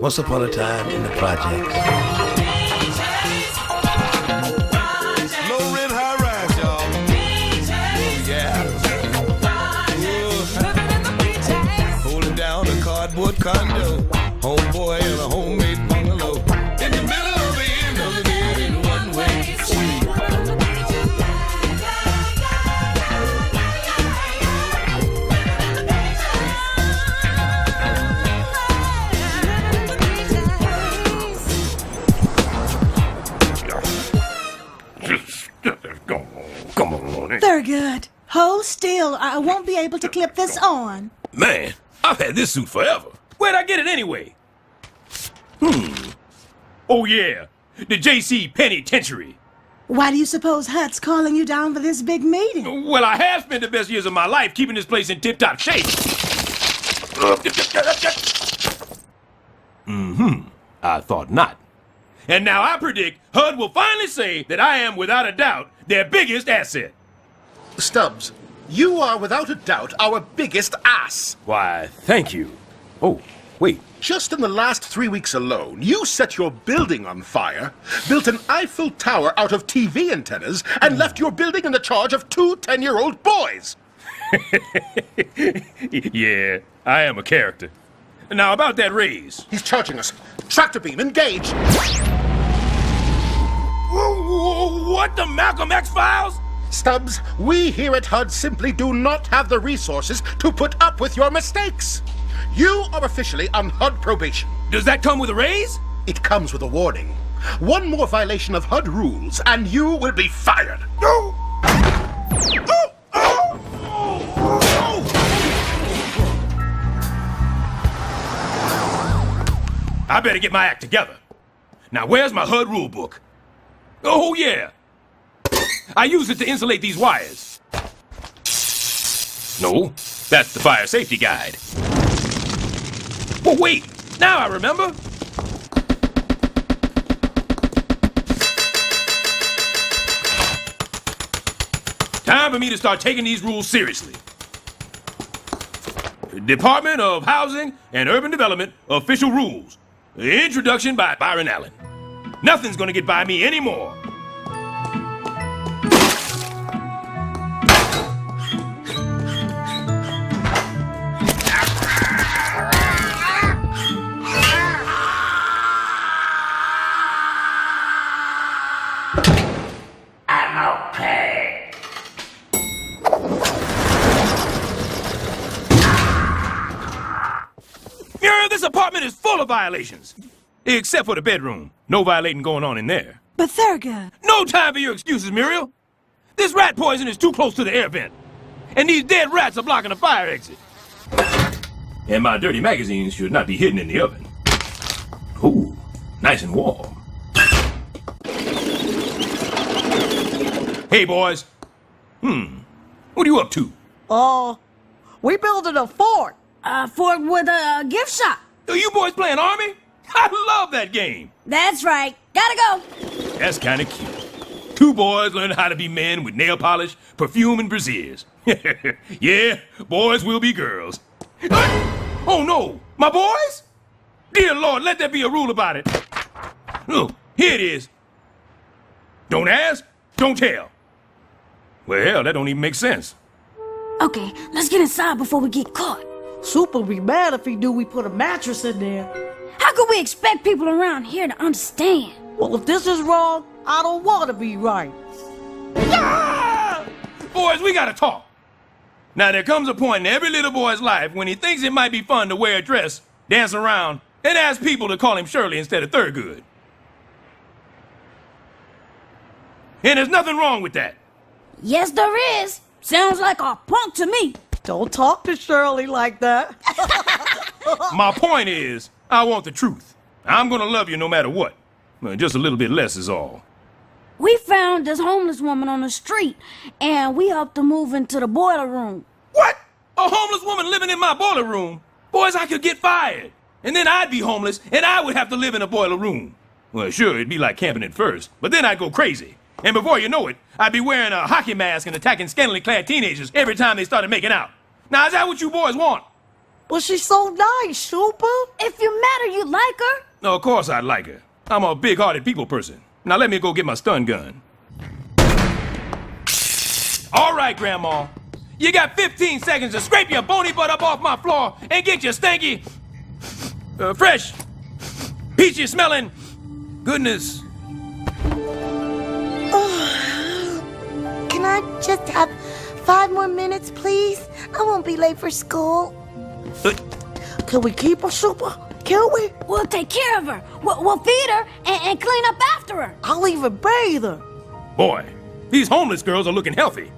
Once upon a time in the projects. Low rent, high rise, y'all. Yeah. Holding down a cardboard condo. Homeboy in a homemade bungalow. In the middle of the end of the day in one way. Come on. Thurgood, hold still. I won't be able to clip this on. Man, I've had this suit forever. Where'd I get it anyway? Oh, yeah. The J.C. Penitentiary. Why do you suppose Hut's calling you down for this big meeting? Well, I have spent the best years of my life keeping this place in tip-top shape. I thought not. And now I predict HUD will finally say that I am, without a doubt, their biggest asset. Stubbs, you are without a doubt our biggest ass. Why, thank you. Oh, wait. Just in the last 3 weeks alone, you set your building on fire, built an Eiffel Tower out of TV antennas, and left your building in the charge of 2 10-year-old boys. Yeah, I am a character. Now, about that raise. He's charging us. Tractor beam, engage. What, the Malcolm X files? Stubbs, we here at HUD simply do not have the resources to put up with your mistakes. You are officially on HUD probation. Does that come with a raise? It comes with a warning. One more violation of HUD rules, and you will be fired. No! I better get my act together. Now, where's my HUD rule book? Oh, yeah. I use it to insulate these wires. No, that's the fire safety guide. Oh, wait. Now I remember. Time for me to start taking these rules seriously. Department of Housing and Urban Development official rules. Introduction by Byron Allen. Nothing's gonna get by me anymore. I'm okay. This apartment is full of violations. Except for the bedroom. No violating going on in there. But Thurgood... No time for your excuses, Muriel. This rat poison is too close to the air vent. And these dead rats are blocking the fire exit. And my dirty magazines should not be hidden in the oven. Ooh, nice and warm. Hey, boys. What are you up to? We building a fort. Fort with a gift shop. Are you boys playing Army? I love that game. That's right. Gotta go. That's kind of cute. 2 boys learning how to be men with nail polish, perfume, and brassieres. Yeah, boys will be girls. Oh, no. My boys? Dear Lord, let there be a rule about it. Look, here it is. Don't ask, don't tell. Well, hell, that don't even make sense. Okay, let's get inside before we get caught. Super'll be mad if he knew we put a mattress in there. How could we expect people around here to understand? Well, if this is wrong, I don't want to be right. Ah! Boys, we gotta talk. Now, there comes a point in every little boy's life when he thinks it might be fun to wear a dress, dance around, and ask people to call him Shirley instead of Thurgood. And there's nothing wrong with that. Yes, there is. Sounds like a punk to me. Don't talk to Shirley like that. My point is, I want the truth. I'm gonna love you no matter what. Just a little bit less is all. We found this homeless woman on the street, and we helped her move into the boiler room. What? A homeless woman living in my boiler room? Boys, I could get fired. And then I'd be homeless, and I would have to live in a boiler room. Well, sure, it'd be like camping at first, but then I'd go crazy. And before you know it, I'd be wearing a hockey mask and attacking scantily clad teenagers every time they started making out. Now, is that what you boys want? Well, she's so nice, Super. If you're mad matter, you like her? No, of course I'd like her. I'm a big-hearted people person. Now let me go get my stun gun. All right, Grandma. You got 15 seconds to scrape your bony butt up off my floor and get your stanky, fresh, peachy smelling goodness. Can I just have 5 more minutes, please? I won't be late for school. Can we keep her, Super? Can we? We'll take care of her. We'll feed her and clean up after her. I'll even bathe her. Boy, these homeless girls are looking healthy.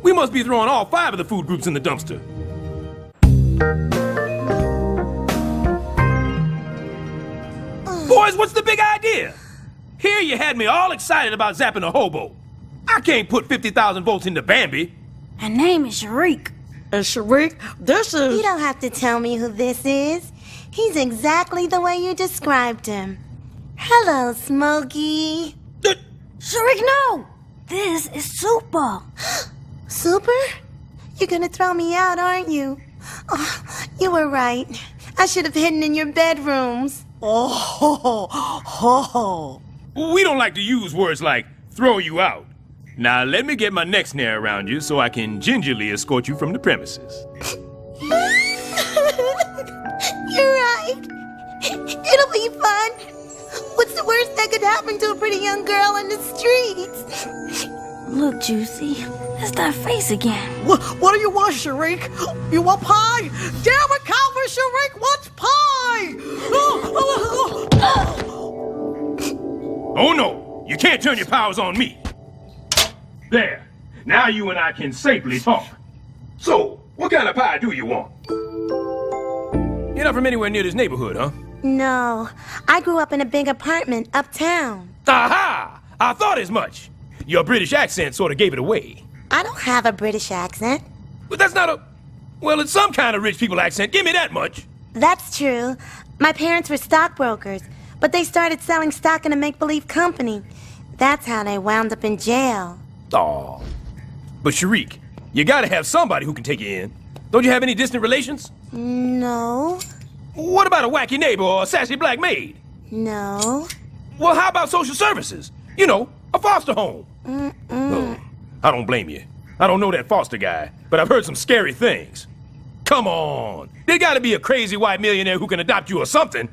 We must be throwing all 5 of the food groups in the dumpster. Boys, what's the big idea? Here you had me all excited about zapping a hobo. I can't put 50,000 volts into Bambi. Her name is Sharik. And Sharik, this is... You don't have to tell me who this is. He's exactly the way you described him. Hello, Smokey. Sharik, no! This is Super. Super? You're gonna throw me out, aren't you? Oh, you were right. I should have hidden in your bedrooms. Oh. We don't like to use words like throw you out. Now let me get my neck snare around you so I can gingerly escort you from the premises. You're right. It'll be fun. What's the worst that could happen to a pretty young girl in the streets? Look, Juicy, it's that face again. What do you want, Sharik? You want pie? Damn it, Calvin, Sharik wants pie! Oh no, you can't turn your powers on me. There, now you and I can safely talk. So, what kind of pie do you want? You're not from anywhere near this neighborhood, huh? No, I grew up in a big apartment uptown. Aha! I thought as much. Your British accent sort of gave it away. I don't have a British accent. But that's not a... Well, it's some kind of rich people accent. Give me that much. That's true. My parents were stockbrokers, but they started selling stock in a make-believe company. That's how they wound up in jail. Aw. But Sharik, you gotta have somebody who can take you in. Don't you have any distant relations? No. What about a wacky neighbor or a sassy black maid? No. Well, how about social services? You know, a foster home. Oh, I don't blame you. I don't know that foster guy, but I've heard some scary things. Come on. There gotta be a crazy white millionaire who can adopt you or something.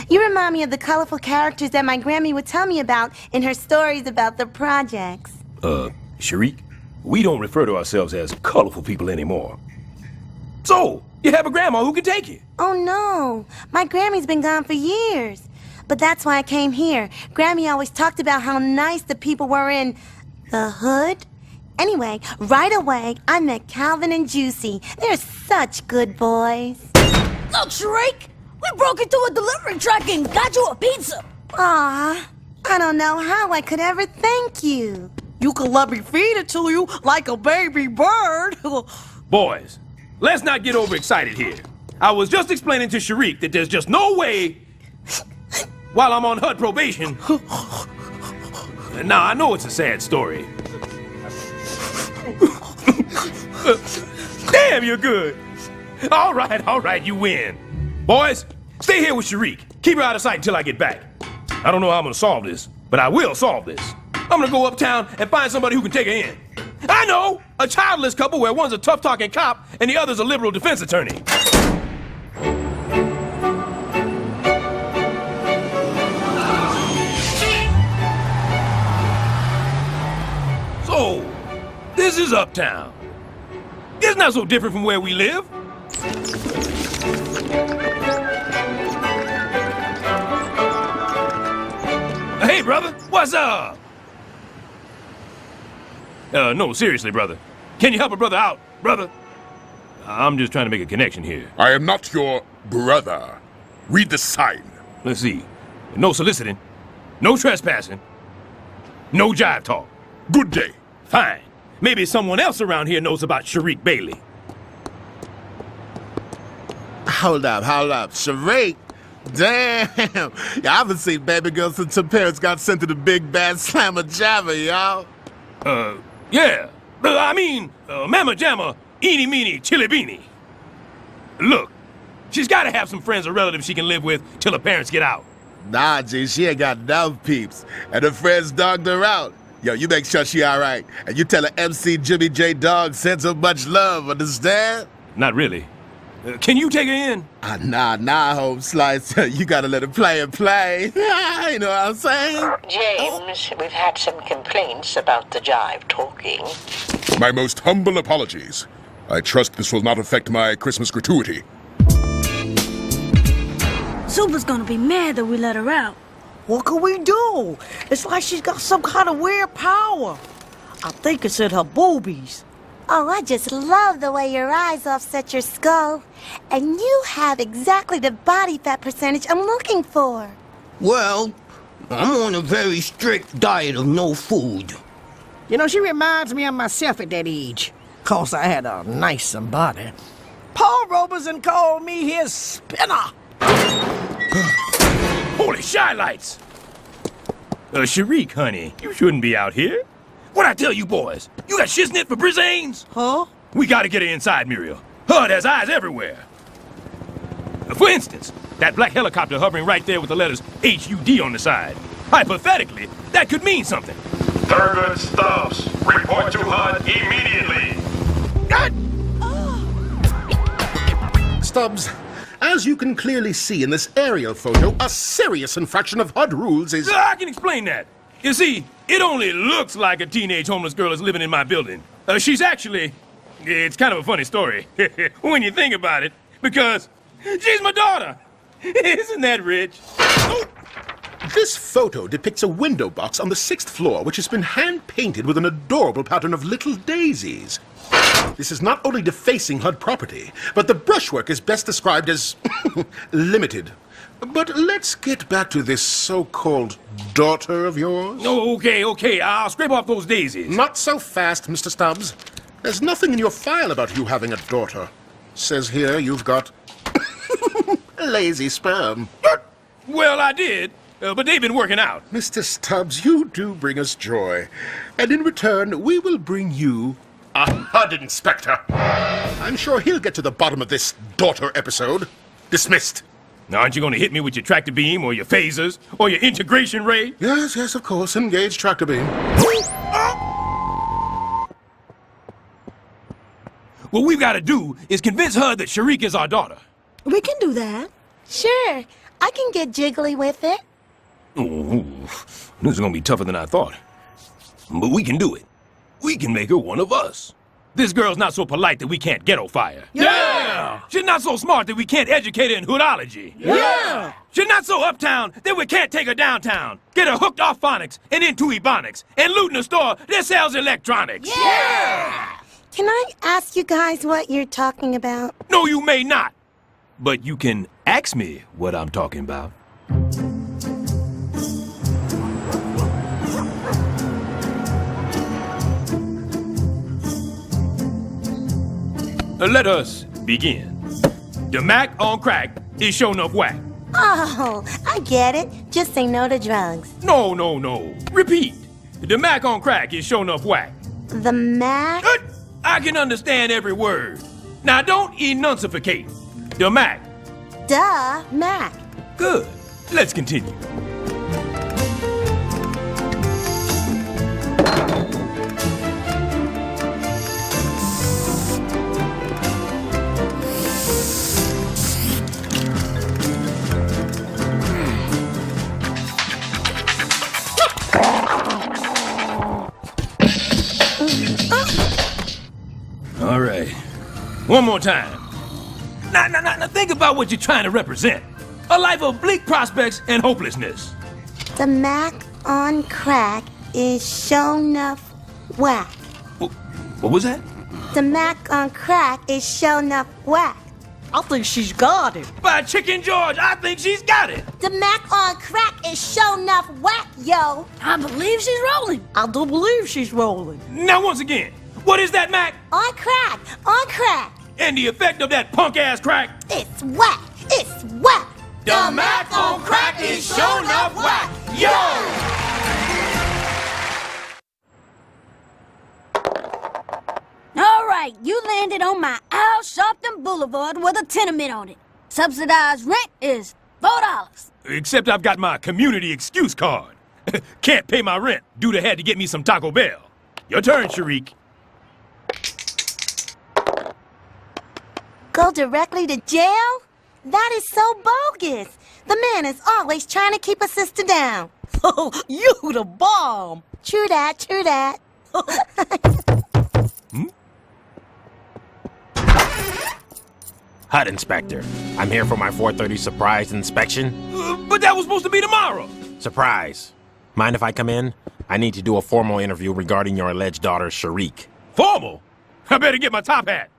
You remind me of the colorful characters that my Grammy would tell me about in her stories about the projects. Sharik, we don't refer to ourselves as colorful people anymore. So, you have a grandma who can take you. Oh no, my Grammy's been gone for years. But that's why I came here. Grammy always talked about how nice the people were in the hood. Anyway, right away, I met Calvin and Juicy. They're such good boys. Look, Sharik, we broke into a delivery truck and got you a pizza. Aw, I don't know how I could ever thank you. You can let me feed it to you like a baby bird. Boys, let's not get overexcited here. I was just explaining to Sharik that there's just no way, while I'm on HUD probation. Now, I know it's a sad story. Damn, you're good. All right, you win. Boys, stay here with Sharik. Keep her out of sight until I get back. I don't know how I'm gonna solve this, but I will solve this. I'm gonna go uptown and find somebody who can take her in. I know! A childless couple where one's a tough-talking cop and the other's a liberal defense attorney. So, this is uptown. It's not so different from where we live. Hey, brother, what's up? No, seriously, brother. Can you help a brother out, brother? I'm just trying to make a connection here. I am not your brother. Read the sign. Let's see. No soliciting, no trespassing, no jive talk. Good day. Fine. Maybe someone else around here knows about Sharik Bailey. Hold up. Sharik? Damn. Yeah, I haven't seen baby girls since her parents got sent to the big bad slammer jammer, y'all. Yeah. Mama Jamma, eeny meeny, chili beanie. Look, She's gotta have some friends or relatives she can live with till her parents get out. Nah, G, she ain't got enough peeps. And her friends dogged her out. Yo, you make sure she all right. And you tell her MC Jimmy J. Dog sends her much love, understand? Not really. Can you take her in? Nah, Home Slice. You gotta let her play and play. You know what I'm saying? James, we've had some complaints about the jive talking. My most humble apologies. I trust this will not affect my Christmas gratuity. Super's gonna be mad that we let her out. What can we do? It's like she's got some kind of weird power. I think it's in her boobies. Oh, I just love the way your eyes offset your skull. And you have exactly the body fat percentage I'm looking for. Well, I'm on a very strict diet of no food. You know, she reminds me of myself at that age. 'Cause I had a nice body. Paul Robeson called me his spinner. Holy shy lights! Sharik, honey, you shouldn't be out here. What'd I tell you boys? You got shiznit for Brizanes? Huh? We gotta get her inside, Muriel. HUD has eyes everywhere. For instance, that black helicopter hovering right there with the letters HUD on the side. Hypothetically, that could mean something. Thurgood Stubbs, report to HUD immediately. Stubbs, as you can clearly see in this aerial photo, a serious infraction of HUD rules is... I can explain that. You see, it only looks like a teenage homeless girl is living in my building. She's actually... It's kind of a funny story when you think about it, because she's my daughter. Isn't that rich? This photo depicts a window box on the 6th floor, which has been hand-painted with an adorable pattern of little daisies. This is not only defacing HUD property, but the brushwork is best described as limited. But let's get back to this so-called daughter of yours. Oh, okay, I'll scrape off those daisies. Not so fast, Mr. Stubbs. There's nothing in your file about you having a daughter. Says here you've got lazy sperm. Well, I did, but they've been working out. Mr. Stubbs, you do bring us joy. And in return, we will bring you a HUD inspector. I'm sure he'll get to the bottom of this daughter episode. Dismissed. Now, aren't you going to hit me with your tractor beam or your phasers or your integration ray? Yes, of course. Engage tractor beam. What we've got to do is convince HUD that Sharik is our daughter. We can do that. Sure, I can get jiggly with it. Ooh, this is going to be tougher than I thought. But we can do it. We can make her one of us. This girl's not so polite that we can't ghetto fire. Yeah! She's not so smart that we can't educate her in hoodology. Yeah! She's not so uptown that we can't take her downtown. Get her hooked off phonics and into ebonics and looting a store that sells electronics. Yeah! Can I ask you guys what you're talking about? No, you may not. But you can ask me what I'm talking about. Let us begin. The Mac on crack is sure enough whack. Oh, I get it. Just say no to drugs. No. Repeat. The Mac on crack is sure enough whack. The Mac? I can understand every word. Now don't enuncificate. The Mac. Duh, Mac. Good. Let's continue. All right. One more time. Now think about what you're trying to represent. A life of bleak prospects and hopelessness. The Mac on crack is show enough whack. What was that? The Mac on crack is show enough whack. I think she's got it. By Chicken George, I think she's got it. The Mac on crack is show enough whack, yo. I believe she's rolling. I do believe she's rolling. Now once again, what is that, Mac? On crack, on crack. And the effect of that punk-ass crack? It's whack, it's whack. The Mac on crack is show enough whack, yo! All right, you landed on my Al Sharpton Boulevard with a tenement on it. Subsidized rent is $4. Except I've got my community excuse card. Can't pay my rent. Dude had to get me some Taco Bell. Your turn, Sharik. Go directly to jail? That is so bogus. The man is always trying to keep a sister down. Oh, you the bomb. True that, true that. HUD inspector. I'm here for my 4:30 surprise inspection. But that was supposed to be tomorrow. Surprise. Mind if I come in? I need to do a formal interview regarding your alleged daughter, Sharik. Formal? I better get my top hat.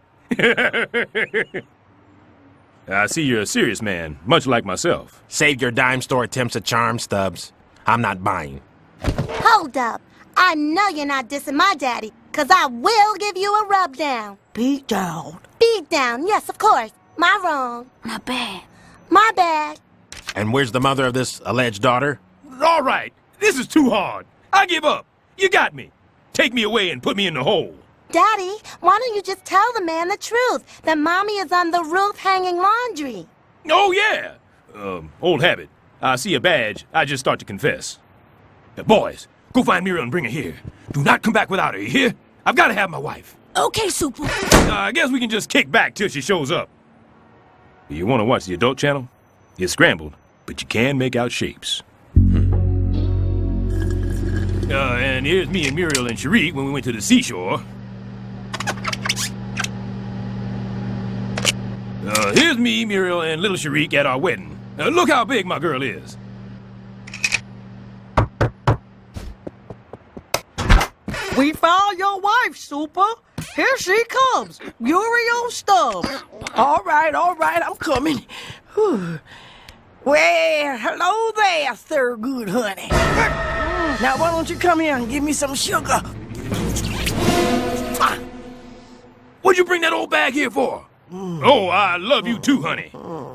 I see you're a serious man, much like myself. Save your dime store attempts at charm, Stubbs. I'm not buying. Hold up. I know you're not dissing my daddy, 'cause I will give you a rub down. Beat down. Beat down, yes, of course. My wrong. Not bad. My bad. And where's the mother of this alleged daughter? All right, this is too hard. I give up. You got me. Take me away and put me in the hole. Daddy, why don't you just tell the man the truth, that Mommy is on the roof hanging laundry? Oh, yeah. Old habit. I see a badge, I just start to confess. Boys, go find Muriel and bring her here. Do not come back without her, you hear? I've got to have my wife. Okay, Super. I guess we can just kick back till she shows up. You want to watch the adult channel? It's scrambled, but you can make out shapes. And here's me and Muriel and Sharik when we went to the seashore. Here's me, Muriel, and little Sharik at our wedding. Look how big my girl is. We found your wife, Super. Here she comes. Muriel Stubbs. All right, I'm coming. Whew. Well, hello there, Thurgood, honey. Now, why don't you come here and give me some sugar? What'd you bring that old bag here for? Oh, I love you too, honey.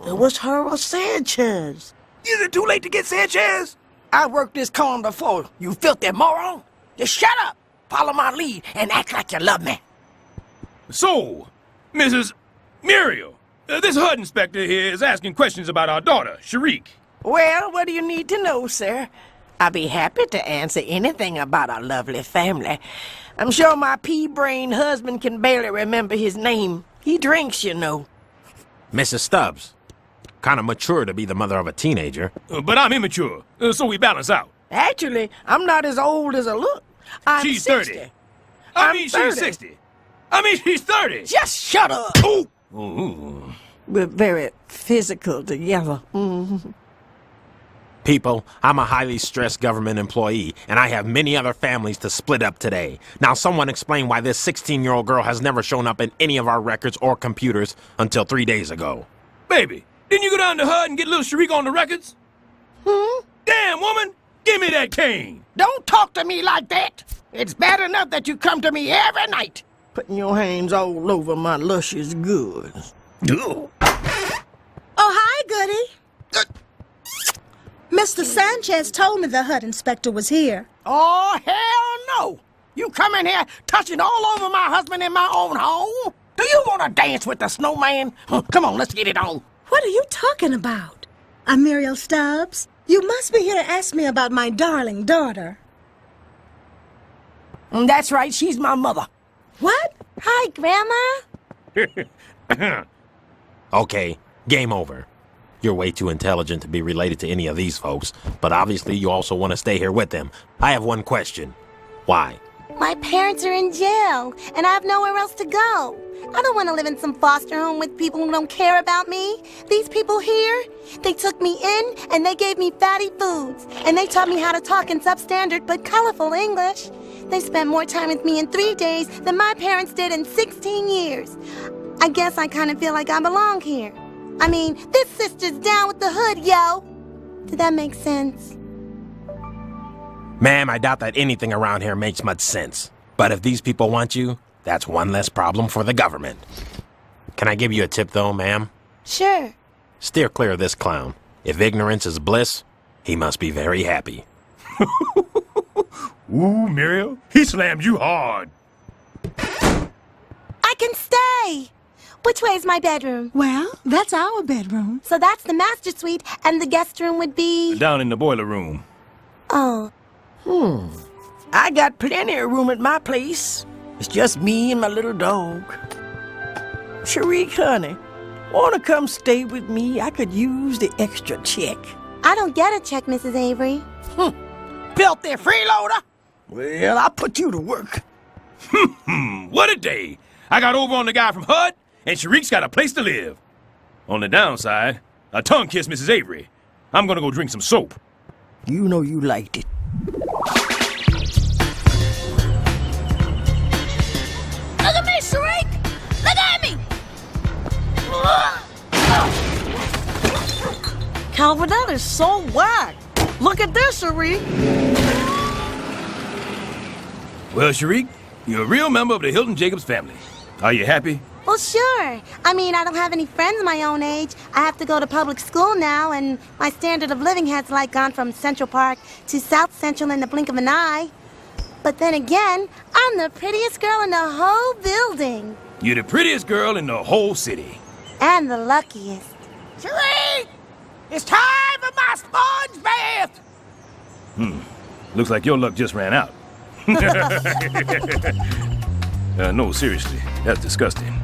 It was her or Sanchez. Is it too late to get Sanchez? I worked this corn before, you filthy moron. Just shut up, follow my lead, and act like you love me. So, Mrs. Muriel, this HUD inspector here is asking questions about our daughter, Sharik. Well, what do you need to know, sir? I'll be happy to answer anything about our lovely family. I'm sure my pea-brained husband can barely remember his name. He drinks, you know. Mrs. Stubbs. Kind of mature to be the mother of a teenager. But I'm immature, so we balance out. Actually, I'm not as old as I look. I'm She's 60. 30. I'm 30. She's 60. She's 30. Just shut up. Oh. Ooh. We're very physical together. People, I'm a highly stressed government employee, and I have many other families to split up today. Now, someone explain why this 16-year-old girl has never shown up in any of our records or computers until 3 days ago. Baby, didn't you go down to HUD and get little Sharik on the records? Damn, woman! Give me that cane! Don't talk to me like that! It's bad enough that you come to me every night, putting your hands all over my luscious goods. Oh, hi, Goody. Mr. Sanchez told me the HUD inspector was here. Oh, hell no! You come in here touching all over my husband in my own home? Do you want to dance with the snowman? Come on, let's get it on. What are you talking about? I'm Muriel Stubbs. You must be here to ask me about my darling daughter. That's right, she's my mother. What? Hi, Grandma. Okay, game over. You're way too intelligent to be related to any of these folks, but obviously you also want to stay here with them. I have one question. Why? My parents are in jail, and I have nowhere else to go. I don't want to live in some foster home with people who don't care about me. These people here, they took me in, and they gave me fatty foods, and they taught me how to talk in substandard but colorful English. They spent more time with me in 3 days than my parents did in 16 years. I guess I kind of feel like I belong here. I mean, this sister's down with the hood, yo. Did that make sense? Ma'am, I doubt that anything around here makes much sense. But if these people want you, that's one less problem for the government. Can I give you a tip, though, ma'am? Sure. Steer clear of this clown. If ignorance is bliss, he must be very happy. Ooh, Muriel, he slammed you hard. I can stay. Which way is my bedroom? Well, that's our bedroom. So that's the master suite, and the guest room would be... Down in the boiler room. Oh. I got plenty of room at my place. It's just me and my little dog. Sharik, honey, wanna come stay with me? I could use the extra check. I don't get a check, Mrs. Avery. Filthy freeloader! Well, I'll put you to work. What a day! I got over on the guy from HUD, and Sharik's got a place to live. On the downside, a tongue kiss Mrs. Avery. I'm gonna go drink some soap. You know you liked it. Look at me, Sharik! Look at me! Calvin, that is so whack. Look at this, Sharik. Well, Sharik, you're a real member of the Hilton Jacobs family. Are you happy? Well, sure. I mean, I don't have any friends my own age. I have to go to public school now, and my standard of living has, like, gone from Central Park to South Central in the blink of an eye. But then again, I'm the prettiest girl in the whole building. You're the prettiest girl in the whole city. And the luckiest. Sharik! It's time for my sponge bath! Looks like your luck just ran out. No, seriously, that's disgusting.